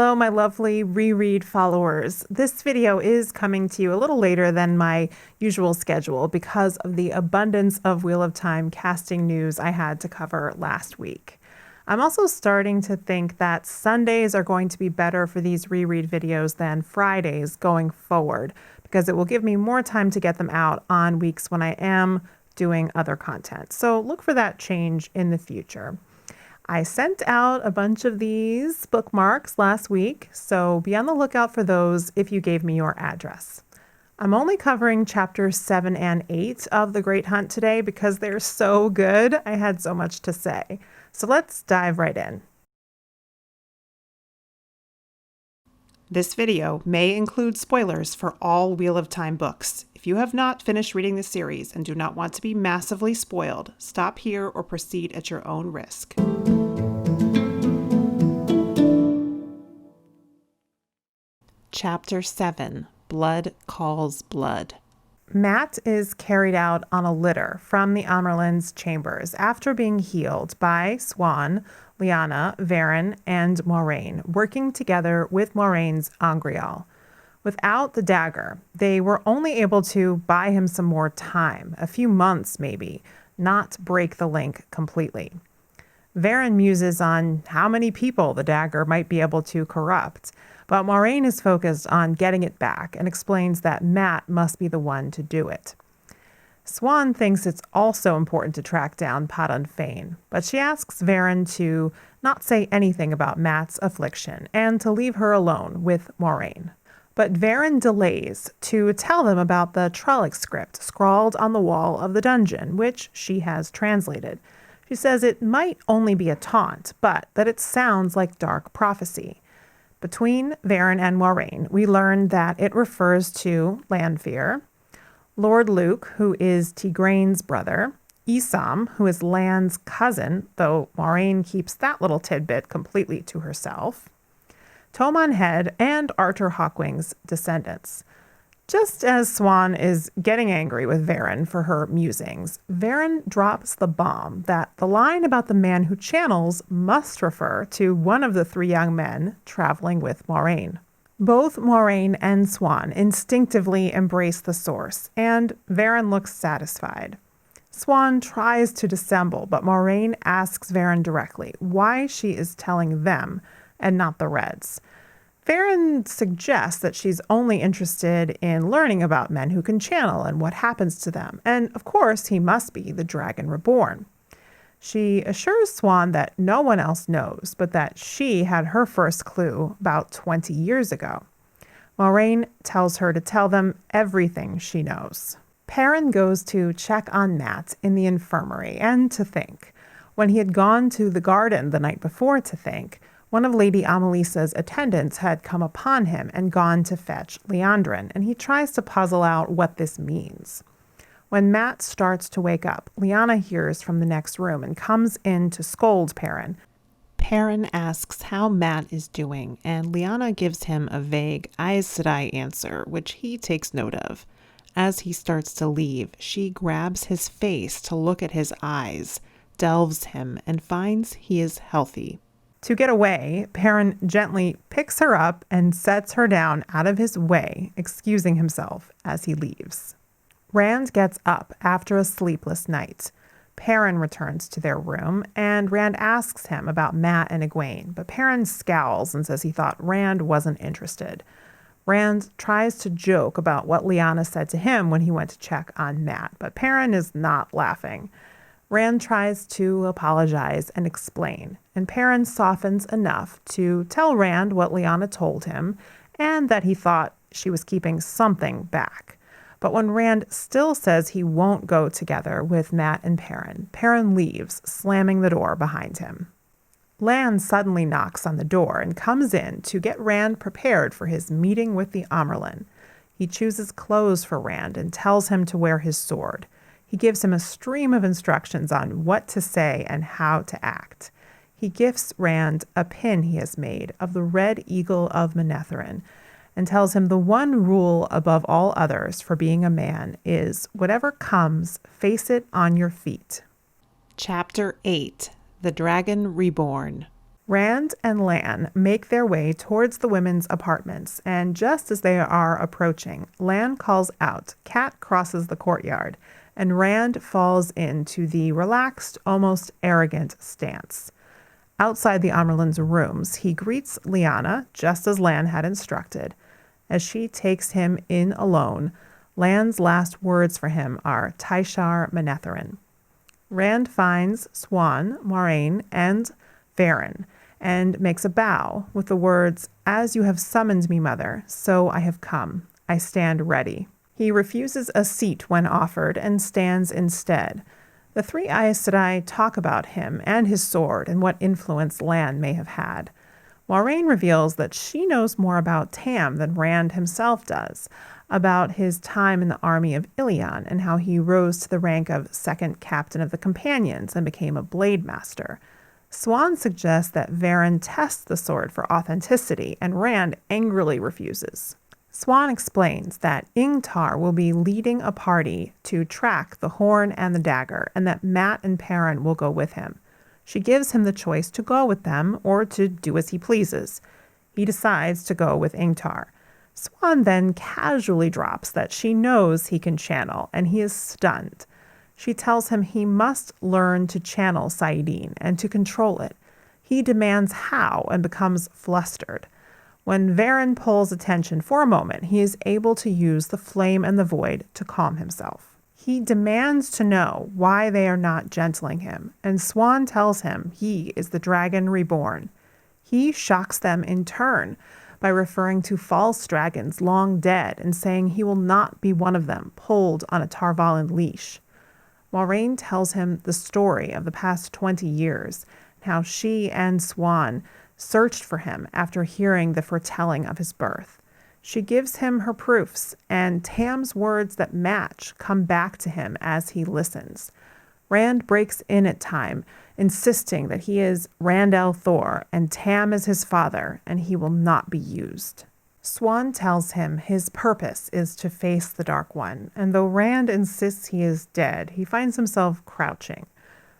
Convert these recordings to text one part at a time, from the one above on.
Hello, my lovely reread followers. This video is coming to you a little later than my usual schedule because of the abundance of Wheel of Time casting news I had to cover last week. I'm also starting to think that Sundays are going to be better for these reread videos than Fridays going forward because it will give me more time to get them out on weeks when I am doing other content. So look for that change in the future. I sent out a bunch of these bookmarks last week, so be on the lookout for those if you gave me your address. I'm only covering chapters 7 and 8 of The Great Hunt today because they're so good. I had so much to say. So let's dive right in. This video may include spoilers for all Wheel of Time books. If you have not finished reading the series and do not want to be massively spoiled, stop here or proceed at your own risk. Chapter 7, Blood Calls Blood. Matt is carried out on a litter from the Amerlin's chambers after being healed by Swan, Lyanna, Varen, and Moiraine, working together with Moiraine's Angreal. Without the dagger, they were only able to buy him some more time, a few months maybe, not break the link completely. Varen muses on how many people the dagger might be able to corrupt, but Moiraine is focused on getting it back and explains that Matt must be the one to do it. Swan thinks it's also important to track down Padan Fain, but she asks Varen to not say anything about Matt's affliction and to leave her alone with Moiraine. But Varen delays to tell them about the Trolloc script scrawled on the wall of the dungeon, which she has translated. She says it might only be a taunt, but that it sounds like dark prophecy. Between Varen and Moiraine, we learn that it refers to Lanfear, Lord Luke, who is Tigraine's brother, Isam, who is Lan's cousin, though Moiraine keeps that little tidbit completely to herself, Tomon Head, and Arthur Hawkwing's descendants. Just as Swan is getting angry with Varen for her musings, Varen drops the bomb that the line about the man who channels must refer to one of the three young men traveling with Moiraine. Both Moiraine and Swan instinctively embrace the source, and Varen looks satisfied. Swan tries to dissemble, but Moiraine asks Varen directly why she is telling them and not the Reds. Varen suggests that she's only interested in learning about men who can channel and what happens to them, and of course he must be the Dragon Reborn. She assures Swan that no one else knows, but that she had her first clue about 20 years ago. Moiraine tells her to tell them everything she knows. Perrin goes to check on Matt in the infirmary and to think. When he had gone to the garden the night before to think, one of Lady Amelisa's attendants had come upon him and gone to fetch Liandrin, and he tries to puzzle out what this means. When Matt starts to wake up, Lyanna hears from the next room and comes in to scold Perrin. Perrin asks how Matt is doing, and Lyanna gives him a vague Aes Sedai answer, which he takes note of. As he starts to leave, she grabs his face to look at his eyes, delves him, and finds he is healthy. To get away, Perrin gently picks her up and sets her down out of his way, excusing himself as he leaves. Rand gets up after a sleepless night. Perrin returns to their room, and Rand asks him about Matt and Egwene, but Perrin scowls and says he thought Rand wasn't interested. Rand tries to joke about what Lyanna said to him when he went to check on Matt, but Perrin is not laughing. Rand tries to apologize and explain, and Perrin softens enough to tell Rand what Lyanna told him and that he thought she was keeping something back. But when Rand still says he won't go together with Matt and Perrin, Perrin leaves, slamming the door behind him. Lan suddenly knocks on the door and comes in to get Rand prepared for his meeting with the Amerlin. He chooses clothes for Rand and tells him to wear his sword. He gives him a stream of instructions on what to say and how to act. He gifts Rand a pin he has made of the red eagle of Manetheren and tells him the one rule above all others for being a man is whatever comes, face it on your feet. Chapter 8, The Dragon Reborn. Rand and Lan make their way towards the women's apartments, and just as they are approaching, Lan calls out, Cat crosses the courtyard, and Rand falls into the relaxed, almost arrogant stance. Outside the Amerlin's rooms, he greets Lyanna, just as Lan had instructed. As she takes him in alone, Lan's last words for him are Taishar Manetherin. Rand finds Swan, Moiraine, and Varen, and makes a bow with the words, As you have summoned me, mother, so I have come. I stand ready. He refuses a seat when offered and stands instead. The three Aes Sedai talk about him and his sword and what influence Lan may have had. Moiraine reveals that she knows more about Tam than Rand himself does, about his time in the army of Ilion and how he rose to the rank of second captain of the Companions and became a blade master. Swan suggests that Varen tests the sword for authenticity, and Rand angrily refuses. Swan explains that Ingtar will be leading a party to track the horn and the dagger, and that Mat and Perrin will go with him. She gives him the choice to go with them or to do as he pleases. He decides to go with Ingtar. Swan then casually drops that she knows he can channel, and he is stunned. She tells him he must learn to channel Saidin and to control it. He demands how and becomes flustered. When Varen pulls attention for a moment, he is able to use the flame and the void to calm himself. He demands to know why they are not gentling him, and Swan tells him he is the Dragon Reborn. He shocks them in turn by referring to false dragons long dead and saying he will not be one of them pulled on a Tarvalin leash. Moiraine tells him the story of the past 20 years, and how she and Swan searched for him after hearing the foretelling of his birth. She gives him her proofs, and Tam's words that match come back to him as he listens. Rand breaks in at time, insisting that he is Rand al'Thor and Tam is his father, and he will not be used. Swan tells him his purpose is to face the Dark One, and though Rand insists he is dead, he finds himself crouching.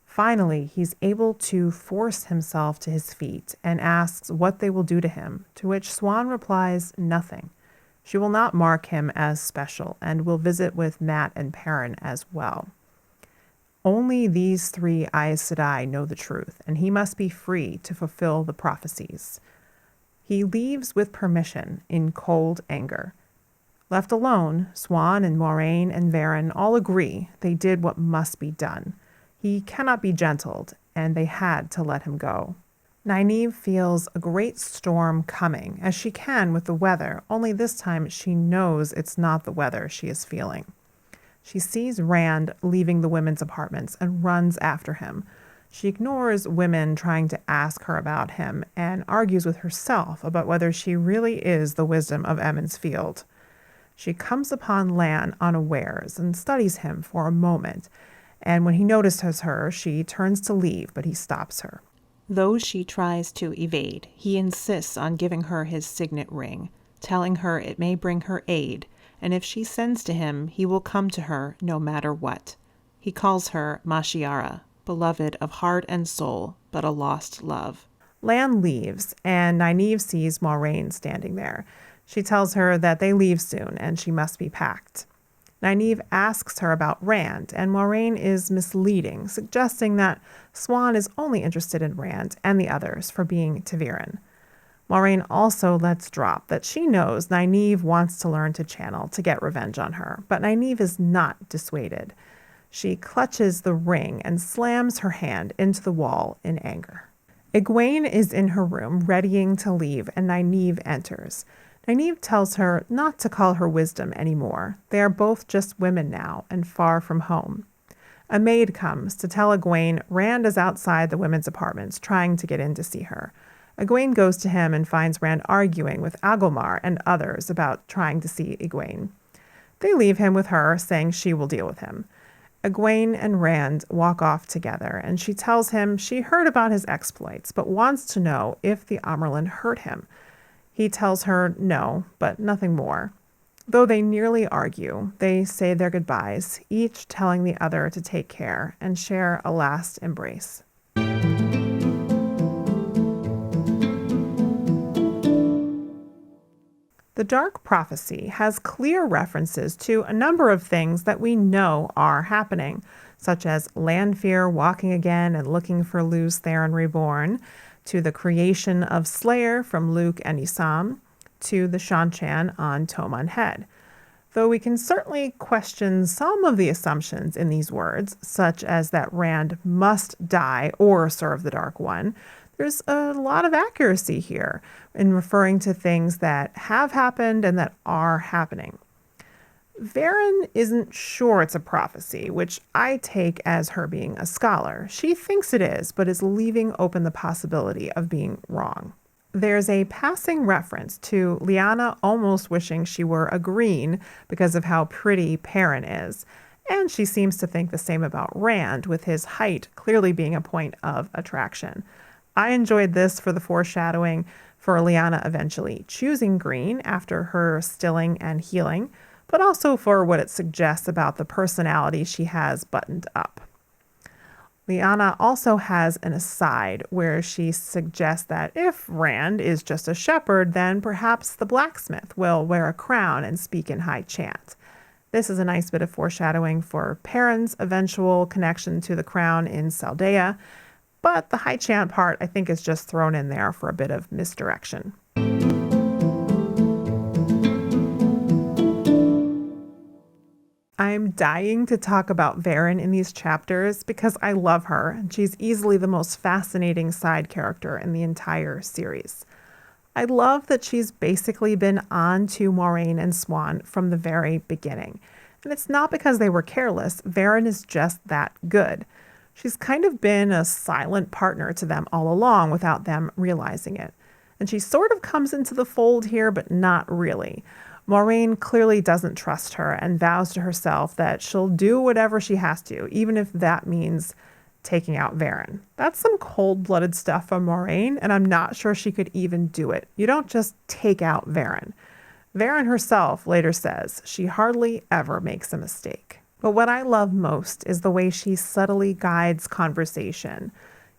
Finally, he's able to force himself to his feet and asks what they will do to him, to which Swan replies nothing. She will not mark him as special and will visit with Mat and Perrin as well. Only these three Aes Sedai know the truth, and he must be free to fulfill the prophecies. He leaves with permission in cold anger. Left alone, Swan and Moiraine and Varen all agree they did what must be done. He cannot be gentled, and they had to let him go. Nynaeve feels a great storm coming, as she can with the weather, only this time she knows it's not the weather she is feeling. She sees Rand leaving the women's apartments and runs after him. She ignores women trying to ask her about him and argues with herself about whether she really is the wisdom of Emond's Field. She comes upon Lan unawares and studies him for a moment, and when he notices her, she turns to leave, but he stops her. Though she tries to evade, he insists on giving her his signet ring, telling her it may bring her aid, and if she sends to him, he will come to her no matter what. He calls her Mashiara, beloved of heart and soul, but a lost love. Lan leaves, and Nynaeve sees Moiraine standing there. She tells her that they leave soon, and she must be packed. Nynaeve asks her about Rand, and Moiraine is misleading, suggesting that Swan is only interested in Rand and the others for being ta'veren. Moiraine also lets drop that she knows Nynaeve wants to learn to channel to get revenge on her, but Nynaeve is not dissuaded. She clutches the ring and slams her hand into the wall in anger. Egwene is in her room, readying to leave, and Nynaeve enters. Nynaeve tells her not to call her wisdom anymore. They are both just women now and far from home. A maid comes to tell Egwene Rand is outside the women's apartments trying to get in to see her. Egwene goes to him and finds Rand arguing with Agilmar and others about trying to see Egwene. They leave him with her, saying she will deal with him. Egwene and Rand walk off together, and she tells him she heard about his exploits, but wants to know if the Amyrlin hurt him. He tells her no, but nothing more. Though they nearly argue, they say their goodbyes, each telling the other to take care and share a last embrace. The Dark Prophecy has clear references to a number of things that we know are happening, such as Lanfear walking again and looking for Lu's Varen Reborn, to the creation of Slayer from Luke and Isam, to the Shanchan on Toman Head. Though we can certainly question some of the assumptions in these words, such as that Rand must die or serve the Dark One, there's a lot of accuracy here in referring to things that have happened and that are happening. Varen isn't sure it's a prophecy, which I take as her being a scholar. She thinks it is, but is leaving open the possibility of being wrong. There's a passing reference to Lyanna almost wishing she were a green because of how pretty Perrin is, and she seems to think the same about Rand, with his height clearly being a point of attraction. I enjoyed this for the foreshadowing for Lyanna eventually choosing green after her stilling and healing, but also for what it suggests about the personality she has buttoned up. Lyanna also has an aside where she suggests that if Rand is just a shepherd, then perhaps the blacksmith will wear a crown and speak in high chant. This is a nice bit of foreshadowing for Perrin's eventual connection to the crown in Saldea, but the high chant part I think is just thrown in there for a bit of misdirection. I'm dying to talk about Varen in these chapters because I love her, and she's easily the most fascinating side character in the entire series. I love that she's basically been on to Moiraine and Swan from the very beginning. And it's not because they were careless, Varen is just that good. She's kind of been a silent partner to them all along without them realizing it. And she sort of comes into the fold here, but not really. Moiraine clearly doesn't trust her and vows to herself that she'll do whatever she has to, even if that means taking out Varen. That's some cold-blooded stuff from Moiraine, and I'm not sure she could even do it. You don't just take out Varen. Varen herself later says she hardly ever makes a mistake. But what I love most is the way she subtly guides conversation,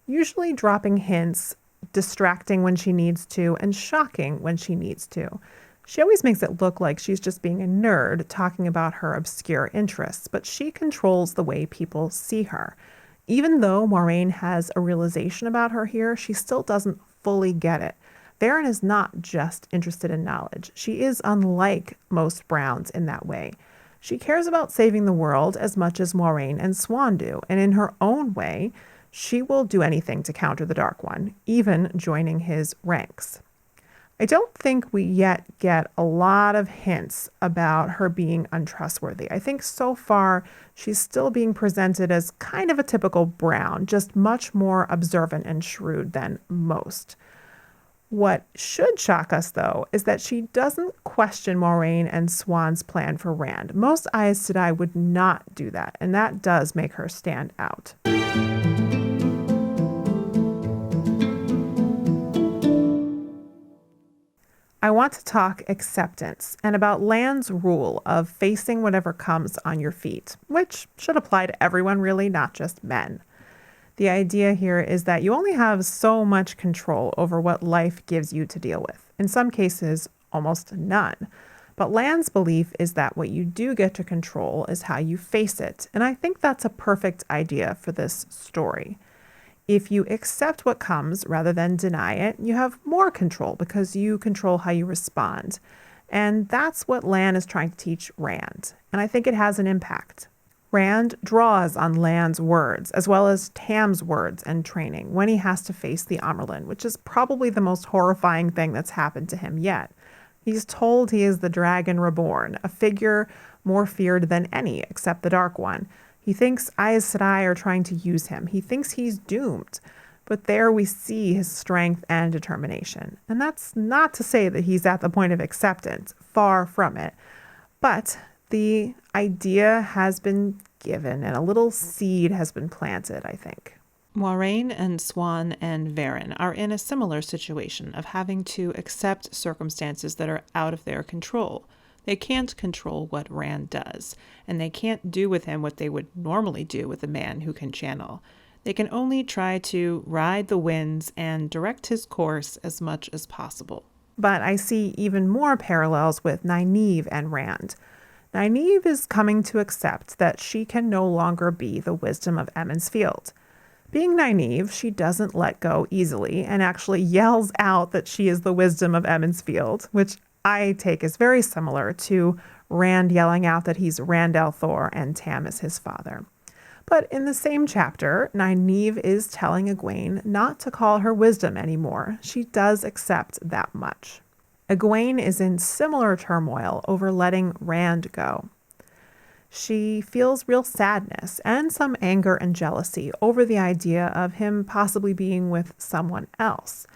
usually dropping hints, distracting when she needs to, and shocking when she needs to. She always makes it look like she's just being a nerd talking about her obscure interests, but she controls the way people see her. Even though Moiraine has a realization about her here, she still doesn't fully get it. Varen is not just interested in knowledge. She is unlike most Browns in that way. She cares about saving the world as much as Moiraine and Swan do, and in her own way, she will do anything to counter the Dark One, even joining his ranks. I don't think we yet get a lot of hints about her being untrustworthy. I think so far she's still being presented as kind of a typical Brown, just much more observant and shrewd than most. What should shock us, though, is that she doesn't question Moiraine and Swan's plan for Rand. Most Aes Sedai would not do that, and that does make her stand out. I want to talk acceptance and about Lan's rule of facing whatever comes on your feet, which should apply to everyone really, not just men. The idea here is that you only have so much control over what life gives you to deal with. In some cases, almost none. But Lan's belief is that what you do get to control is how you face it, and I think that's a perfect idea for this story. If you accept what comes rather than deny it, you have more control because you control how you respond. And that's what Lan is trying to teach Rand. And I think it has an impact. Rand draws on Lan's words, as well as Tam's words and training, when he has to face the Amyrlin, which is probably the most horrifying thing that's happened to him yet. He's told he is the Dragon Reborn, a figure more feared than any except the Dark One. He thinks Aes Sedai are trying to use him. He thinks he's doomed. But there we see his strength and determination. And that's not to say that he's at the point of acceptance. Far from it. But the idea has been given and a little seed has been planted, I think. Moiraine and Swan and Varen are in a similar situation of having to accept circumstances that are out of their control. They can't control what Rand does, and they can't do with him what they would normally do with a man who can channel. They can only try to ride the winds and direct his course as much as possible. But I see even more parallels with Nynaeve and Rand. Nynaeve is coming to accept that she can no longer be the wisdom of Emond's Field. Being Nynaeve, she doesn't let go easily and actually yells out that she is the wisdom of Emond's Field, which I take as very similar to Rand yelling out that he's Rand al'Thor and Tam is his father. But in the same chapter, Nynaeve is telling Egwene not to call her wisdom anymore. She does accept that much. Egwene is in similar turmoil over letting Rand go. She feels real sadness and some anger and jealousy over the idea of him possibly being with someone else.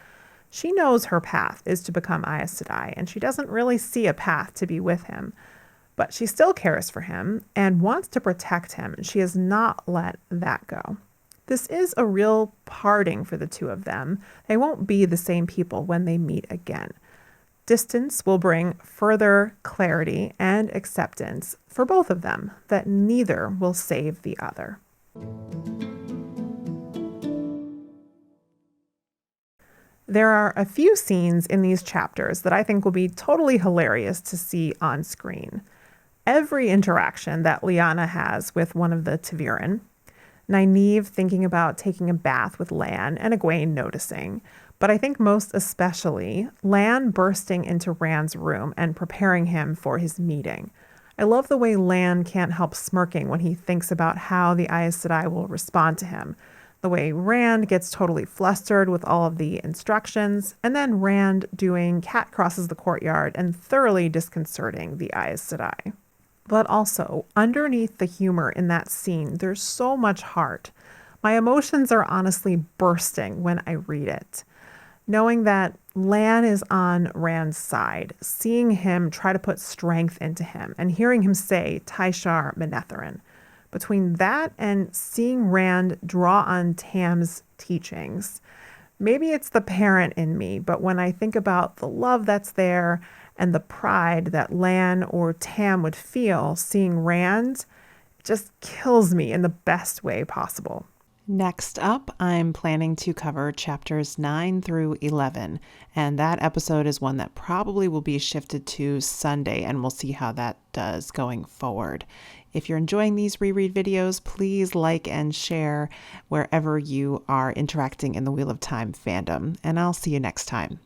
She knows her path is to become Aes Sedai, and she doesn't really see a path to be with him. But she still cares for him and wants to protect him, and she has not let that go. This is a real parting for the two of them. They won't be the same people when they meet again. Distance will bring further clarity and acceptance for both of them that neither will save the other. There are a few scenes in these chapters that I think will be totally hilarious to see on screen. Every interaction that Lyanna has with one of the Ta'veren, Nynaeve thinking about taking a bath with Lan and Egwene noticing, but I think most especially Lan bursting into Rand's room and preparing him for his meeting. I love the way Lan can't help smirking when he thinks about how the Aes Sedai will respond to him, the way Rand gets totally flustered with all of the instructions, and then Rand doing cat crosses the courtyard and thoroughly disconcerting the Aes Sedai. But also, underneath the humor in that scene, there's so much heart. My emotions are honestly bursting when I read it. Knowing that Lan is on Rand's side, seeing him try to put strength into him, and hearing him say, Taishar Menetherin. Between that and seeing Rand draw on Tam's teachings, maybe it's the parent in me, but when I think about the love that's there and the pride that Lan or Tam would feel seeing Rand, it just kills me in the best way possible. Next up, I'm planning to cover chapters 9 through 11, and that episode is one that probably will be shifted to Sunday, and we'll see how that does going forward. If you're enjoying these reread videos, please like and share wherever you are interacting in the Wheel of Time fandom, and I'll see you next time.